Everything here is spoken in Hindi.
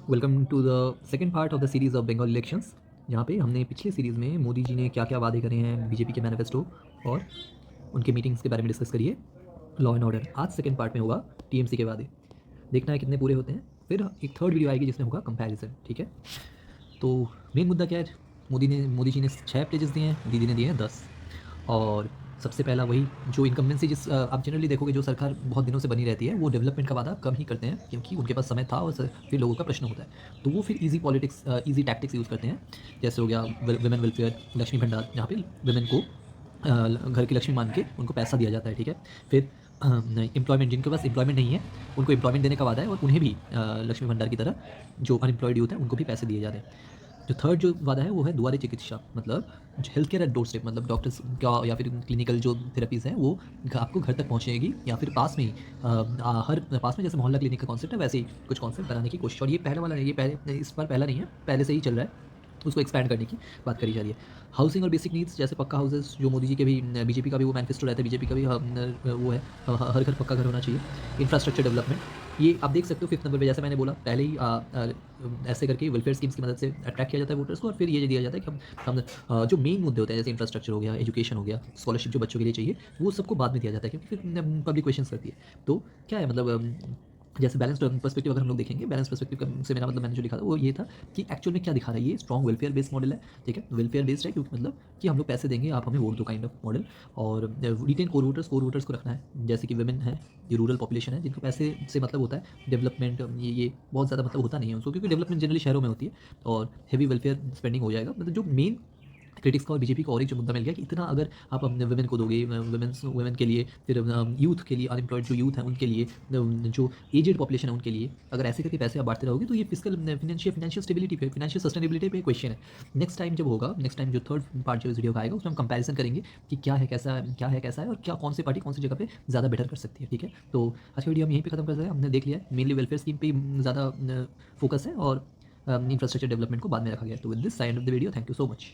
Welcome to the second part of the series of Bengal elections. यहाँ पे हमने पिछले सीरीज़ में मोदी जी ने क्या क्या वादे करे हैं, बीजेपी के मैनिफेस्टो और उनके मीटिंग्स के बारे में डिस्कस करिए। लॉ एंड ऑर्डर आज सेकंड पार्ट में होगा टीएमसी के वादे, देखना है कितने पूरे होते हैं। फिर एक थर्ड वीडियो आएगी जिसमें होगा कंपैरिजन। ठीक है, तो मेन मुद्दा क्या है? मोदी जी ने 6 प्लेजेस दिए हैं, दीदी ने दिए हैं 10। और सबसे पहला वही जो इनकम्बेंसी, जिस आप जनरली देखोगे जो सरकार बहुत दिनों से बनी रहती है वो डेवलपमेंट का वादा कम ही करते हैं, क्योंकि उनके पास समय था और फिर लोगों का प्रश्न होता है, तो वो फिर easy politics, easy tactics use करते हैं। जैसे हो गया वुमेन वेलफेयर, लक्ष्मी भंडार, जहाँ पे वुमेन को घर की लक्ष्मी मान के उनको पैसा दिया जाता है। ठीक है, फिर एम्प्लॉयमेंट, जिनके पास एम्प्लॉयमेंट नहीं है उनको एम्प्लॉयमेंट देने का वादा है, और उन्हें भी लक्ष्मी भंडार की तरह जो अनएम्प्लॉयड यूथ है उनको भी पैसे दिए जाते हैं। जो थर्ड जो वादा है वो है दुआरे चिकित्सा, मतलब health care at door step, मतलब डॉक्टर्स का या फिर क्लिनिकल जो थेरेपीज़ हैं वो आपको घर तक पहुँचेगी, या फिर पास में ही हर पास में, जैसे मोहल्ला क्लिनिक का कॉन्सेप्ट है वैसे ही कुछ कॉन्सेप्ट बनाने की कोशिश। और ये पहला वाला नहीं, ये पहले इस बार पहला नहीं है, पहले से ही चल रहा है, उसको एक्सपैंड करने की बात करी जा रही है। हाउसिंग और बेसिक नीड्स, जैसे पक्का हाउसेस, जो मोदी जी के भी, बीजेपी का भी वो मैनिफेस्टो रहता है, बीजेपी का भी वो है, हर घर पक्का घर होना चाहिए। इंफ्रास्ट्रक्चर डेवलपमेंट, ये आप देख सकते हो 5th नंबर पे, जैसे मैंने बोला पहले ही, ऐसे करके वेलफेयर स्कीम्स की मदद से अट्रैक्ट किया जाता है वोटर्स को, और फिर ये दिया जाता है कि हम जो मेन मुद्दे होते हैं जैसे इंफ्रास्ट्रक्चर हो गया, एजुकेशन हो गया, स्कॉलरशिप जो बच्चों के लिए चाहिए, वो सबको बाद में दिया जाता है, क्योंकि फिर पब्लिक क्वेश्चंस करती है। तो क्या है मतलब, जैसे बैलेंस पर्सपेक्टिव अगर हम लोग देखेंगे, बैलेंस पर्सपेक्टिव से मेरा मतलब मैंने जो लिखा था वो ये था कि एक्चुअल में क्या दिखा रहा है, ये स्ट्रॉन्ग वेलफेयर बेस्ड मॉडल है। ठीक है, वेलफेयर बेस्ड है क्योंकि मतलब कि हम लोग पैसे देंगे, आप हमें वोट दो काइंड ऑफ मॉडल। और रिटेन कोर वोटर्स को रखना है, जैसे कि वुमेन है, ये रूरल पॉपुलेशन है, जिनको पैसे से मतलब होता है, डेवलपमेंट ये बहुत ज़्यादा मतलब होता नहीं है उनको, क्योंकि डेवलपमेंट जनरली शहरों में होती है। और हैवी वेलफेयर स्पेंडिंग हो जाएगा, मतलब जो मेन क्रिटिक्स का और बीजेपी का और एक जो मुद्दा मिल गया कि इतना अगर आप अपने वुमेन को दोगे, वुमेन के लिए, फिर यूथ के लिए, अनएम्प्लॉयड जो यूथ है उनके लिए, जो एजेड पॉपुलेशन है उनके लिए, अगर ऐसे करके पैसे आप बांटते रहोगे तो ये फिजिकल फाइनेंशियल स्टेबिलिटी पे, फाइनेंशियल सस्टेनेबिलिटी पे क्वेश्चन है। नेक्स्ट टाइम जब होगा, नेक्स्ट टाइम जो थर्ड पार्ट जो इस वीडियो का आएगा उसमें हम कंपैरिजन करेंगे कि क्या है कैसा है, क्या है कैसा है, और क्या कौन सी पार्टी कौन सी जगह पे ज़्यादा बेटर कर सकती है। ठीक है, तो आज की वीडियो हम यहीं पे खत्म करते हैं। हमने देख लिया है मेनली वेलफेयर स्कीम पे ज़्यादा फोकस है, और इंफ्रास्ट्रक्चर डेवलपमेंट को बाद में रखा गया है। तो with this side of the video, thank you so much.